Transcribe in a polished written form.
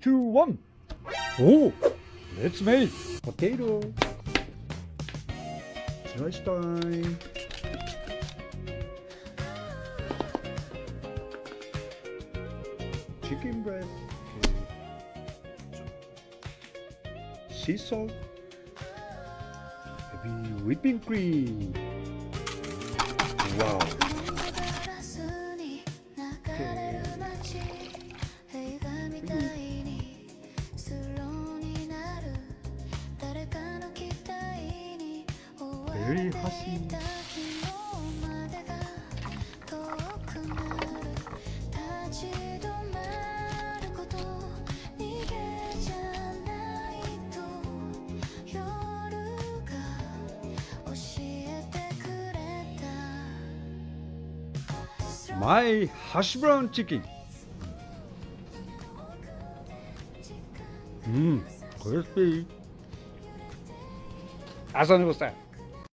2, 1. Oh, let's make potato. Slice time. Chicken breast. Okay. Sea salt. Maybe whipping cream. Wow. Very happy. My Hashbrown chicken. Crispy. Asanebo style.